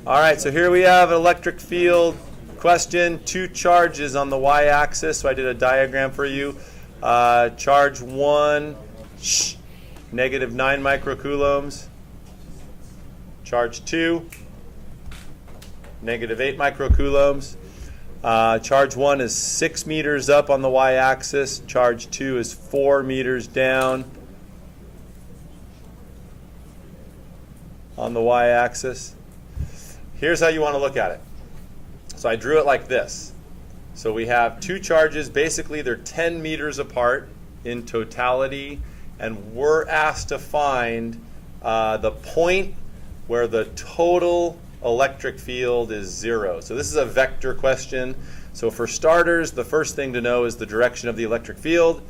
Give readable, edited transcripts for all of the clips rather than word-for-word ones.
All right, so here we have an electric field question, two charges on the y-axis. So I did a diagram for you. Charge 1, negative 9 microcoulombs. Charge 2, negative 8 microcoulombs. Charge 1 is 6 meters up on the y-axis. Charge 2 is 4 meters down on the y-axis. Here's how you want to look at it. So I drew it like this. So we have two charges. Basically, they're 10 meters apart in totality, and we're asked to find the point where the total electric field is 0. So this is a vector question. So for starters, the first thing to know is the direction of the electric field.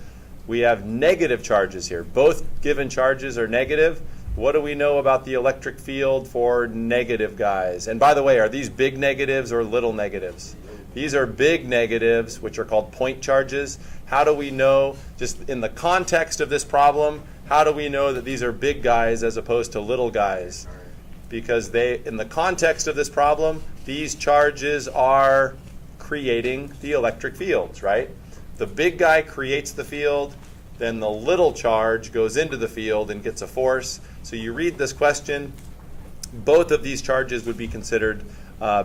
We have negative charges here. Both given charges are negative. What do we know about the electric field for negative guys? And by the way, are these big negatives or little negatives? These are big negatives, which are called point charges. How do we know, just in the context of this problem, how do we know that these are big guys as opposed to little guys? Because in the context of this problem, these charges are creating the electric fields, right? The big guy creates the field, then the little charge goes into the field and gets a force. So you read this question, both of these charges would be considered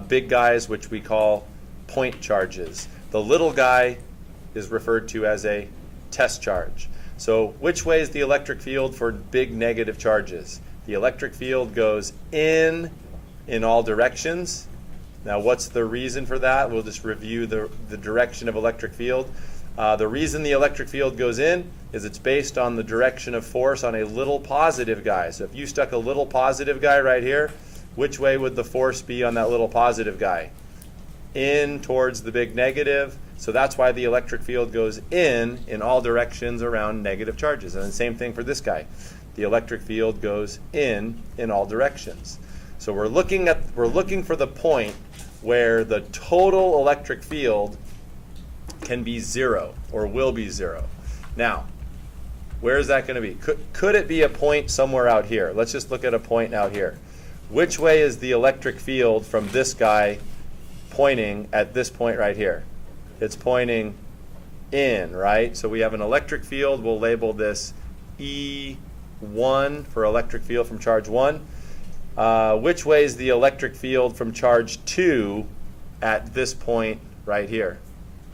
big guys, which we call point charges. The little guy is referred to as a test charge. So which way is the electric field for big negative charges? The electric field goes in all directions. Now what's the reason for that? We'll just review the direction of electric field. The reason the electric field goes in is it's based on the direction of force on a little positive guy. So if you stuck a little positive guy right here, which way would the force be on that little positive guy? In towards the big negative. So that's why the electric field goes in all directions around negative charges. And the same thing for this guy. The electric field goes in all directions. So we're looking for the point where the total electric field can be 0 or will be 0. Now, where is that going to be? Could it be a point somewhere out here? Let's just look at a point out here. Which way is the electric field from this guy pointing at this point right here? It's pointing in, right? So we have an electric field. We'll label this E1 for electric field from charge 1. Which way is the electric field from charge 2 at this point right here?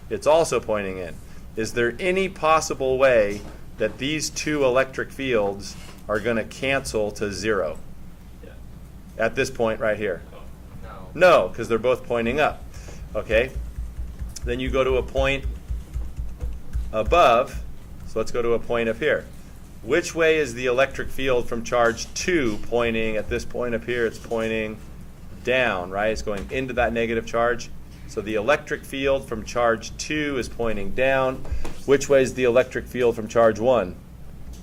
It's also pointing in. Is there any possible way that these two electric fields are going to cancel to 0 at this point right here? No, because they're both pointing up. Okay. Then you go to a point above. So let's go to a point up here. Which way is the electric field from charge 2 pointing at this point up here? It's pointing down, right? It's going into that negative charge. So the electric field from charge 2 is pointing down. Which way is the electric field from charge 1?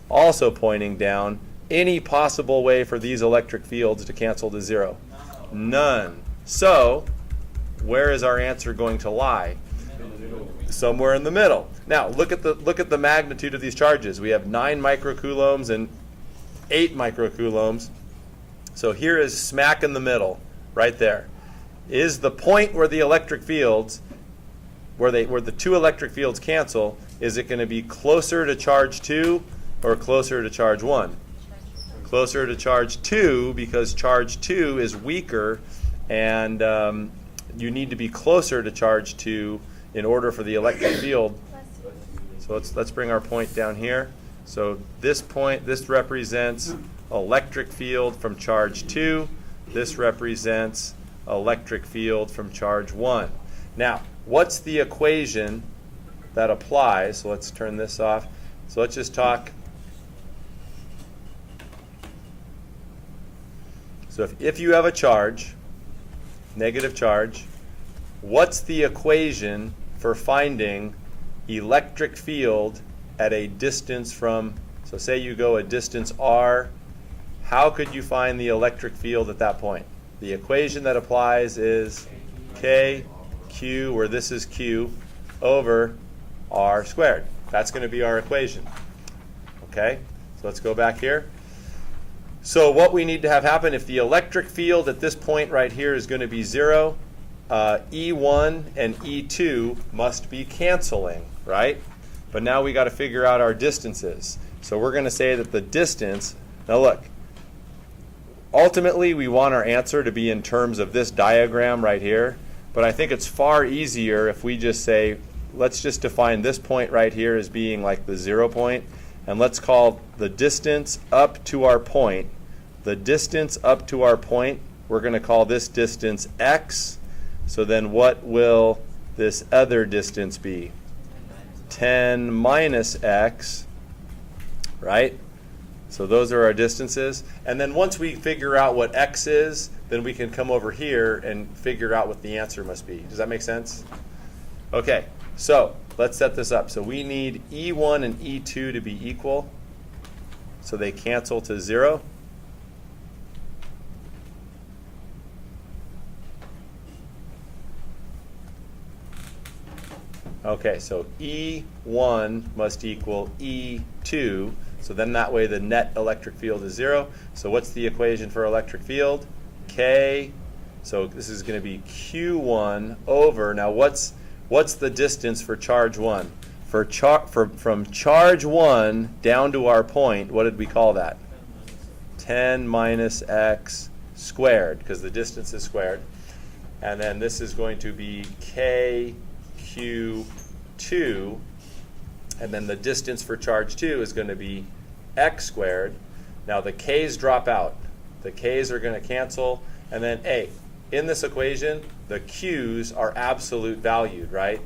Also pointing down. Any possible way for these electric fields to cancel to 0? None. So where is our answer going to lie? Somewhere in the middle. Now look at the magnitude of these charges. We have 9 microcoulombs and 8 microcoulombs. So here is smack in the middle, right there. Is the point where the electric fields, where the two electric fields cancel, is it going to be closer to charge 2 or closer to charge 1? Closer to charge 2, because charge 2 is weaker, and you need to be closer to charge 2 in order for the electric field. So let's bring our point down here. So this point, this represents electric field from charge 2. This represents electric field from charge 1. Now, what's the equation that applies? So let's turn this off. So let's just talk. So if you have a charge, negative charge, what's the equation for finding electric field at a distance from, so say you go a distance r, how could you find the electric field at that point? The equation that applies is K, Q, where this is Q, over R squared. That's going to be our equation. Okay? So let's go back here. So what we need to have happen, if the electric field at this point right here is going to be 0, E1 and E2 must be canceling, right? But now we got to figure out our distances. So we're going to say that the distance, now look, ultimately we want our answer to be in terms of this diagram right here, but I think it's far easier if we just say, let's just define this point right here as being like the 0 point, and let's call the distance up to our point, we're going to call this distance x. So then what will this other distance be? 10 minus x, right? So those are our distances. And then once we figure out what x is, then we can come over here and figure out what the answer must be. Does that make sense? Okay, so let's set this up. So we need E1 and E2 to be equal. So they cancel to 0. Okay, so E1 must equal E2. So then that way the net electric field is 0. So what's the equation for electric field? K. So this is going to be Q1 over. Now what's the distance for charge 1? From charge 1 down to our point, what did we call that? 10 minus x squared, because the distance is squared. And then this is going to be KQ2, and then the distance for charge 2 is going to be x squared. Now the k's drop out. The k's are going to cancel, and then in this equation, the q's are absolute valued, right?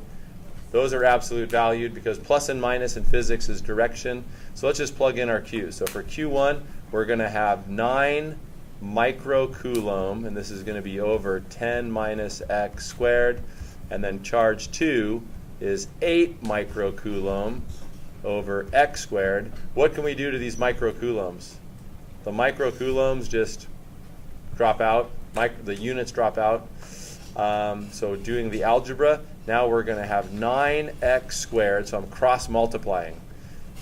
Those are absolute valued because plus and minus in physics is direction. So let's just plug in our q's. So for Q1, we're going to have 9 microcoulomb, and this is going to be over 10 minus x squared. And then charge 2 is 8 microcoulomb over x squared. What can we do to these microcoulombs? The microcoulombs just drop out. The units drop out. So doing the algebra, now we're going to have 9x squared. So I'm cross multiplying.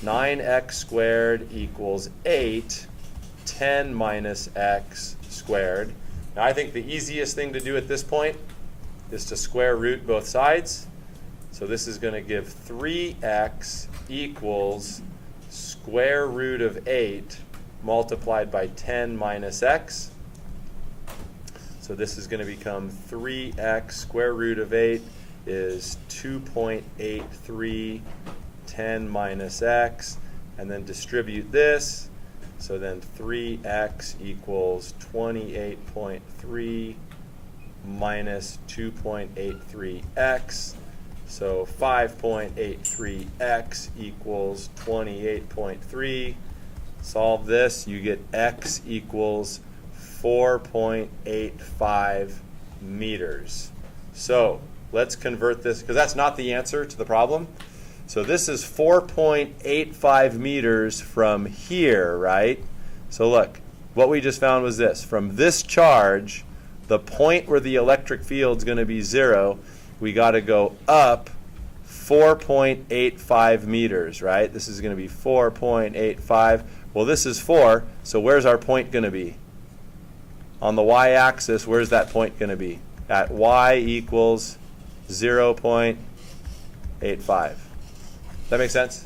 9x squared equals 8, 10 minus x squared. Now I think the easiest thing to do at this point is to square root both sides. So this is going to give 3x equals square root of 8 multiplied by 10 minus x. So this is going to become 3x square root of 8 is 2.83 10 minus x, and then distribute this. So then 3x equals 28.3 minus 2.83x. So 5.83x equals 28.3. Solve this, you get x equals 4.85 meters. So let's convert this, because that's not the answer to the problem. So this is 4.85 meters from here, right? So look, what we just found was this. From this charge, the point where the electric field is going to be 0, we got to go up 4.85 meters, right? This is going to be 4.85. Well, this is 4, so where's our point going to be? On the y-axis, where's that point going to be? At y equals 0.85. That make sense?